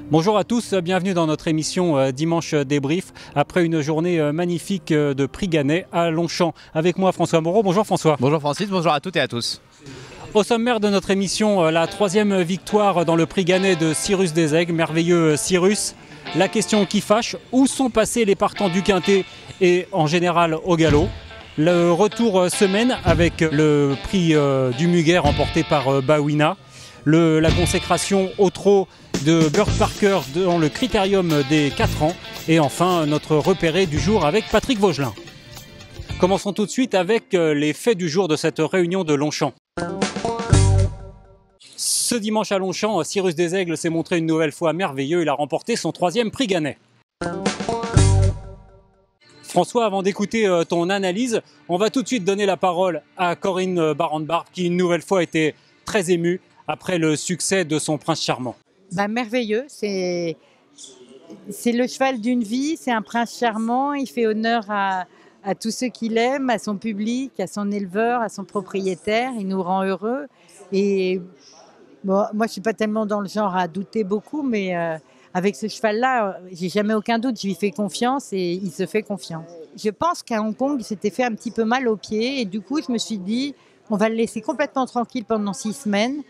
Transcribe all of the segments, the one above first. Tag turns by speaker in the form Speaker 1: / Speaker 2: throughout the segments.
Speaker 1: Bonjour à tous, bienvenue dans notre émission Dimanche Débrief après une journée magnifique de Prix Gannet à Longchamp. Avec moi François Moreau. Bonjour François.
Speaker 2: Bonjour Francis, bonjour à toutes et à tous.
Speaker 1: Au sommaire de notre émission, la troisième victoire dans le Prix Gannet de Cyrus Desaigles. Merveilleux Cyrus. La question qui fâche, où sont passés les partants du Quintet et en général au galop? Le retour semaine avec le prix du Muguet remporté par Bawina. La consécration au trot de Burt Parker dans le critérium des 4 ans. Et enfin, notre repéré du jour avec Patrick Vaugelin. Commençons tout de suite avec les faits du jour de cette réunion de Longchamp. Ce dimanche à Longchamp, Cyrus Desaigles s'est montré une nouvelle fois merveilleux. Il a remporté son 3e Prix Gannet. François, avant d'écouter ton analyse, on va tout de suite donner la parole à Corinne Barrand-Barbe qui une nouvelle fois était très émue après le succès de son prince charmant.
Speaker 3: Merveilleux, c'est le cheval d'une vie, c'est un prince charmant, il fait honneur à tous ceux qu'il aime, à son public, à son éleveur, à son propriétaire, il nous rend heureux. Et bon, moi je ne suis pas tellement dans le genre à douter beaucoup, mais avec ce cheval-là, j'ai jamais aucun doute, je lui fais confiance et il se fait confiance. Je pense qu'à Hong Kong, il s'était fait un petit peu mal aux pieds et du coup je me suis dit, on va le laisser complètement tranquille pendant 6 semaines.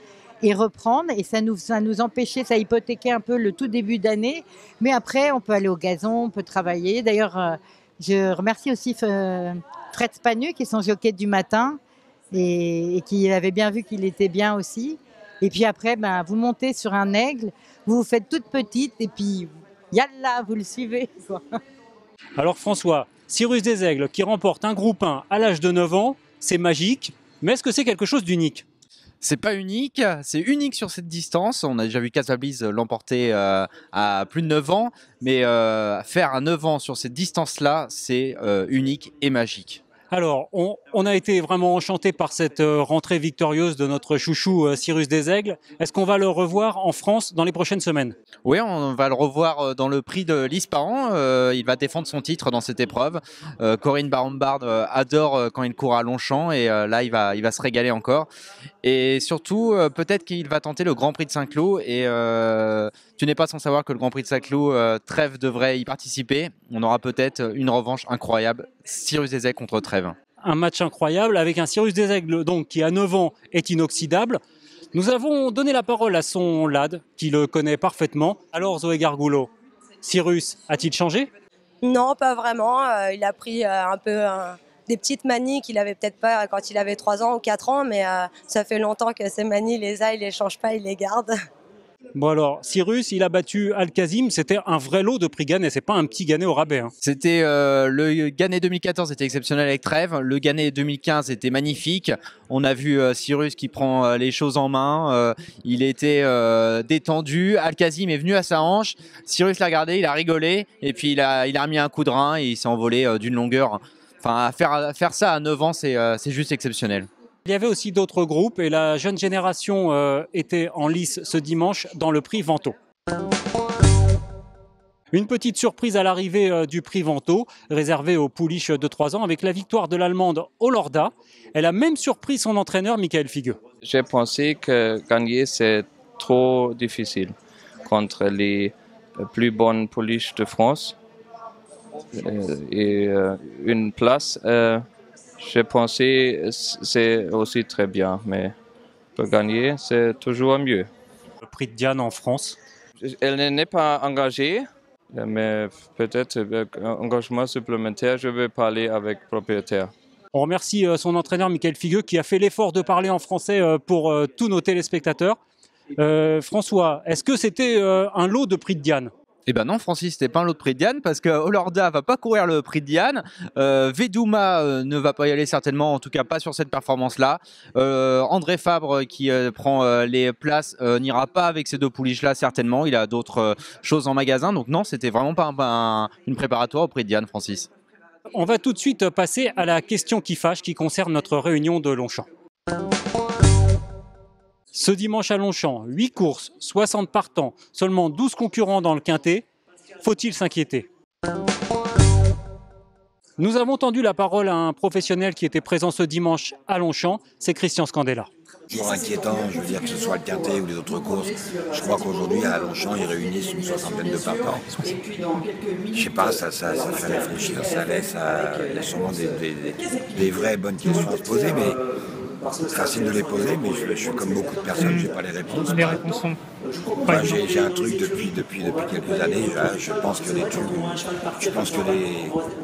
Speaker 3: Et reprendre, et ça nous empêchait, ça hypothéquait un peu le tout début d'année, mais après on peut aller au gazon, on peut travailler. D'ailleurs, je remercie aussi Fred Spanu qui est son jockey du matin et qui avait bien vu qu'il était bien aussi. Et puis après, vous montez sur un aigle, vous vous faites toute petite et puis yallah, vous le suivez.
Speaker 1: Alors François, Cyrus Desaigles qui remporte un groupe 1 à l'âge de 9 ans, c'est magique, mais est-ce que c'est quelque chose d'unique ?
Speaker 2: C'est pas unique, c'est unique sur cette distance. On a déjà vu Casabliz l'emporter à plus de 9 ans, mais faire un 9 ans sur cette distance-là, c'est unique et magique.
Speaker 1: Alors, on a été vraiment enchanté par cette rentrée victorieuse de notre chouchou Cyrus Desaigles. Est-ce qu'on va le revoir en France dans les prochaines semaines?
Speaker 2: Oui, on va le revoir dans le prix de l'Ispahan. Il va défendre son titre dans cette épreuve. Corinne Barrand-Barbe adore quand il court à Longchamp et là, il va se régaler encore. Et surtout, peut-être qu'il va tenter le Grand Prix de Saint-Cloud. Et tu n'es pas sans savoir que le Grand Prix de Saint-Cloud, Trèves devrait y participer. On aura peut-être une revanche incroyable. Cyrus Desaigles contre Trèves.
Speaker 1: Un match incroyable avec un Cyrus Desaigles donc, qui à 9 ans est inoxydable. Nous avons donné la parole à son lad qui le connaît parfaitement. Alors Zoé Gargoulot, Cyrus a-t-il changé?
Speaker 4: Non, pas vraiment. Il a pris un peu des petites manies qu'il n'avait peut-être pas quand il avait 3 ans ou 4 ans, mais ça fait longtemps que ces manies, il les change pas, il les garde.
Speaker 1: Bon alors, Cyrus, il a battu Al-Kazim, c'était un vrai lot de prix Gannet, c'est pas un petit Gannet au rabais.
Speaker 2: C'était le Gannet 2014 était exceptionnel avec Trèves, le Gannet 2015 était magnifique. On a vu Cyrus qui prend les choses en main, il était détendu, Al-Kazim est venu à sa hanche, Cyrus l'a regardé, il a rigolé et puis il a remis un coup de rein et il s'est envolé d'une longueur. Enfin, faire ça à 9 ans, c'est juste exceptionnel.
Speaker 1: Il y avait aussi d'autres groupes et la jeune génération était en lice ce dimanche dans le prix Vento. Une petite surprise à l'arrivée du prix Vento, réservé aux pouliches de 3 ans, avec la victoire de l'Allemande Olorda. Elle a même surpris son entraîneur, Michael Figueux.
Speaker 5: J'ai pensé que gagner, c'est trop difficile contre les plus bonnes pouliches de France. Et une place... j'ai pensé c'est aussi très bien, mais pour gagner, c'est toujours mieux.
Speaker 1: Le prix de Diane en France.
Speaker 5: Elle n'est pas engagée, mais peut-être engagement supplémentaire, je vais parler avec le propriétaire.
Speaker 1: On remercie son entraîneur Michael Figueux qui a fait l'effort de parler en français pour tous nos téléspectateurs. François, est-ce que c'était un lot de prix de Diane ?
Speaker 2: Eh ben non, Francis, c'était pas un lot de prix de Diane parce que Olorda va pas courir le prix de Diane. Vedouma ne va pas y aller certainement, en tout cas pas sur cette performance-là. André Fabre qui prend les places n'ira pas avec ces deux pouliches-là certainement. Il a d'autres choses en magasin, donc non, c'était vraiment pas une préparatoire au prix de Diane, Francis.
Speaker 1: On va tout de suite passer à la question qui fâche qui concerne notre réunion de Longchamp. Ce dimanche à Longchamp, 8 courses, 60 partants, seulement 12 concurrents dans le quintet. Faut-il s'inquiéter? Nous avons tendu la parole à un professionnel qui était présent ce dimanche à Longchamp, c'est Christian Scandella.
Speaker 6: Toujours inquiétant, je veux dire que ce soit le quintet ou les autres courses. Je crois qu'aujourd'hui à Longchamp ils réunissent une soixantaine de partants. Je sais pas, ça fait réfléchir, il y a sûrement des vraies bonnes questions à se poser, mais c'est facile de les poser, mais je suis comme beaucoup de personnes, j'ai pas les réponses.
Speaker 7: Les réponses sont
Speaker 6: Enfin, j'ai un truc depuis quelques années, je pense que les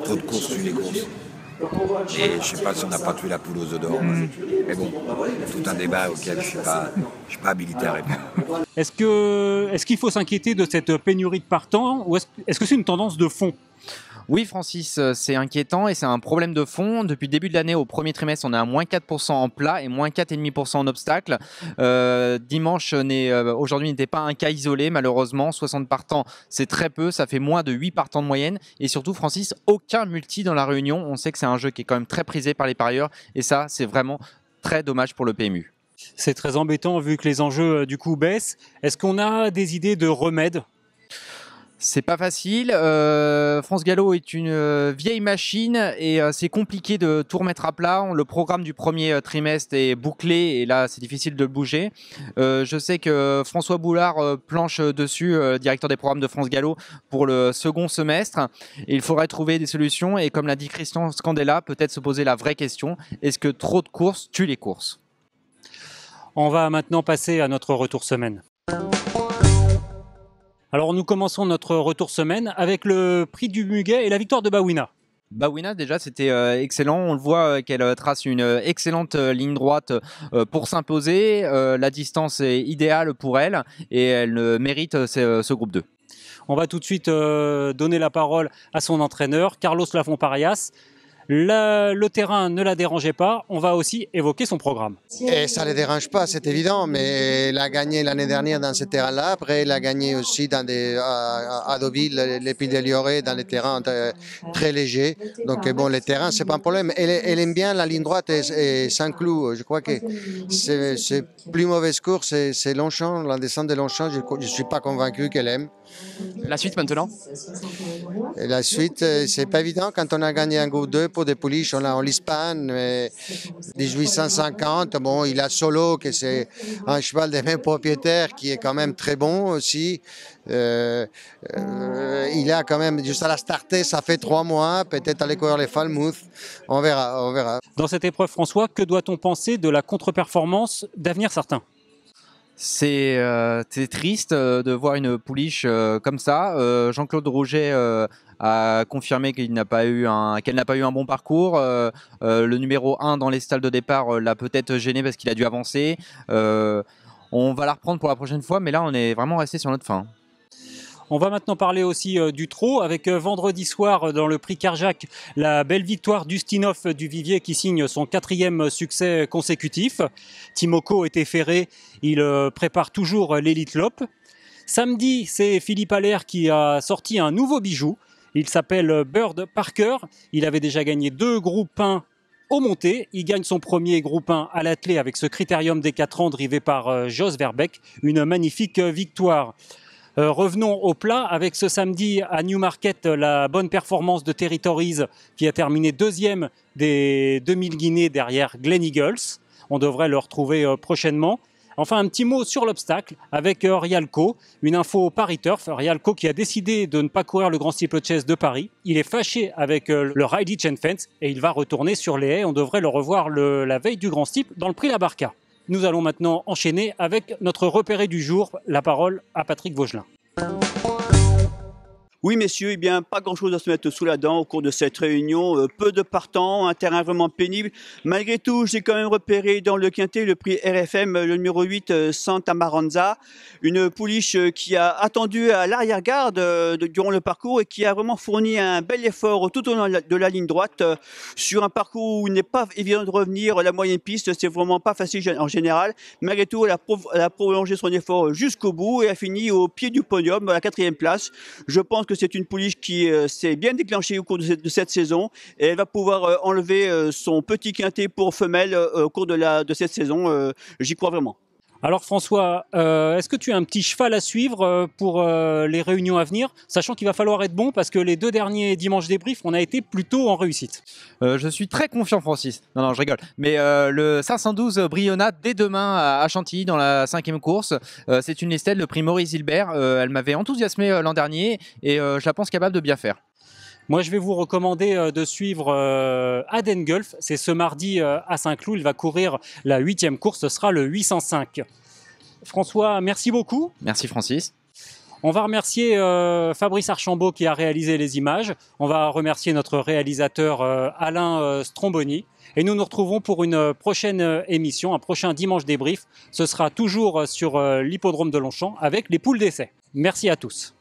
Speaker 6: taux de course suivent les courses. Et je ne sais pas si on n'a pas tué la poule aux œufs d'or. Mais bon, tout un débat auquel je ne suis pas habilité à répondre.
Speaker 1: Est-ce qu'il faut s'inquiéter de cette pénurie de partants ou est-ce que c'est une tendance de fond ?
Speaker 2: Oui, Francis, c'est inquiétant et c'est un problème de fond. Depuis le début de l'année, au premier trimestre, on est à moins 4% en plat et moins 4,5% en obstacle. Dimanche, aujourd'hui, n'était pas un cas isolé, malheureusement. 60 partants, c'est très peu. Ça fait moins de 8 partants de moyenne. Et surtout, Francis, aucun multi dans la Réunion. On sait que c'est un jeu qui est quand même très prisé par les parieurs. Et ça, c'est vraiment très dommage pour le PMU.
Speaker 1: C'est très embêtant vu que les enjeux, du coup, baissent. Est-ce qu'on a des idées de remèdes ?
Speaker 2: C'est pas facile. France Gallo est une vieille machine et c'est compliqué de tout remettre à plat. Le programme du premier trimestre est bouclé et là c'est difficile de le bouger. Je sais que François Boulard planche dessus, directeur des programmes de France Gallo, pour le second semestre. Et il faudrait trouver des solutions et comme l'a dit Christian Scandella, peut-être se poser la vraie question, est-ce que trop de courses tuent les courses ?
Speaker 1: On va maintenant passer à notre retour semaine. Alors nous commençons notre retour semaine avec le prix du Muguet et la victoire de Bawina.
Speaker 2: Bawina déjà c'était excellent, on le voit qu'elle trace une excellente ligne droite pour s'imposer, la distance est idéale pour elle et elle mérite ce groupe 2.
Speaker 1: On va tout de suite donner la parole à son entraîneur, Carlos Lafont-Parias. Le terrain ne la dérangeait pas, on va aussi évoquer son programme.
Speaker 8: Et ça ne les dérange pas, c'est évident, mais elle a gagné l'année dernière dans ce terrain-là. Après, elle a gagné aussi à Deauville, les Piles de Lioré, dans les terrains très légers. Donc bon, les terrains, ce n'est pas un problème. Elle aime bien la ligne droite et Saint-Cloud. Je crois que c'est plus mauvaise course, c'est Longchamp, la descente de Longchamp. Je ne suis pas convaincu qu'elle aime.
Speaker 9: La suite maintenant ?
Speaker 8: Et la suite, c'est pas évident. Quand on a gagné un groupe 2 pour des pouliches, on a en l'Espagne, 1850. Bon, il a Solo, que c'est un cheval des mêmes propriétaires, qui est quand même très bon aussi. Il a quand même, juste à la starter, ça fait 3 mois. Peut-être aller courir les Falmouth. On verra.
Speaker 1: Dans cette épreuve, François, que doit-on penser de la contre-performance d'Avenir Certain ?
Speaker 2: C'est triste de voir une pouliche comme ça. Jean-Claude Rouget a confirmé qu'elle n'a pas eu un bon parcours. Le numéro 1 dans les stalles de départ l'a peut-être gêné parce qu'il a dû avancer. On va la reprendre pour la prochaine fois, mais là on est vraiment resté sur notre fin.
Speaker 1: On va maintenant parler aussi du trot avec vendredi soir dans le prix Carjac la belle victoire d'Ustinov du Vivier qui signe son 4e succès consécutif. Timoko était ferré, il prépare toujours l'Elite Lop. Samedi, c'est Philippe Allaire qui a sorti un nouveau bijou. Il s'appelle Bird Parker. Il avait déjà gagné 2 groupes 1 au monté. Il gagne son premier groupe 1 à l'attelé avec ce critérium des 4 ans drivé par Jos Verbeek. Une magnifique victoire. Revenons au plat avec ce samedi à Newmarket la bonne performance de Territories qui a terminé 2e des 2000 guinées derrière Glen Eagles. On devrait le retrouver prochainement. Enfin, un petit mot sur l'obstacle avec Rialco, une info Paris Turf. Rialco qui a décidé de ne pas courir le Grand Steeplechase de Paris. Il est fâché avec le Riley Chain Fence et il va retourner sur les haies. On devrait le revoir la veille du Grand Steeple dans le prix La Barca. Nous allons maintenant enchaîner avec notre repéré du jour. La parole à Patrick Vaugelin.
Speaker 10: Oui, messieurs, eh bien, pas grand-chose à se mettre sous la dent au cours de cette réunion. Peu de partants, un terrain vraiment pénible. Malgré tout, j'ai quand même repéré dans le quintet le prix RFM, le numéro 8, Santa Maranza. Une pouliche qui a attendu à l'arrière-garde durant le parcours et qui a vraiment fourni un bel effort tout au long de la ligne droite. Sur un parcours où il n'est pas évident de revenir, la moyenne piste, c'est vraiment pas facile en général. Malgré tout, elle a prolongé son effort jusqu'au bout et a fini au pied du podium, à la 4e place. Je pense que c'est une pouliche qui s'est bien déclenchée au cours de cette saison et elle va pouvoir enlever son petit quintet pour femelle au cours de cette saison. J'y crois vraiment.
Speaker 1: Alors François, est-ce que tu as un petit cheval à suivre pour les réunions à venir, sachant qu'il va falloir être bon parce que les 2 derniers dimanches débrief, on a été plutôt en réussite.
Speaker 2: Je suis très confiant, Francis. Non, je rigole. Mais le 512 Briona dès demain à Chantilly dans la 5e course. C'est une listelle, le prix Maurice Hilbert. Elle m'avait enthousiasmé l'an dernier et je la pense capable de bien faire.
Speaker 1: Moi, je vais vous recommander de suivre Aden Gulf. C'est ce mardi à Saint-Cloud. Il va courir la 8e course. Ce sera le 805. François, merci beaucoup.
Speaker 2: Merci, Francis.
Speaker 1: On va remercier Fabrice Archambault qui a réalisé les images. On va remercier notre réalisateur Alain Stromboni. Et nous nous retrouvons pour une prochaine émission, un prochain dimanche débrief. Ce sera toujours sur l'hippodrome de Longchamp avec les poules d'essai. Merci à tous.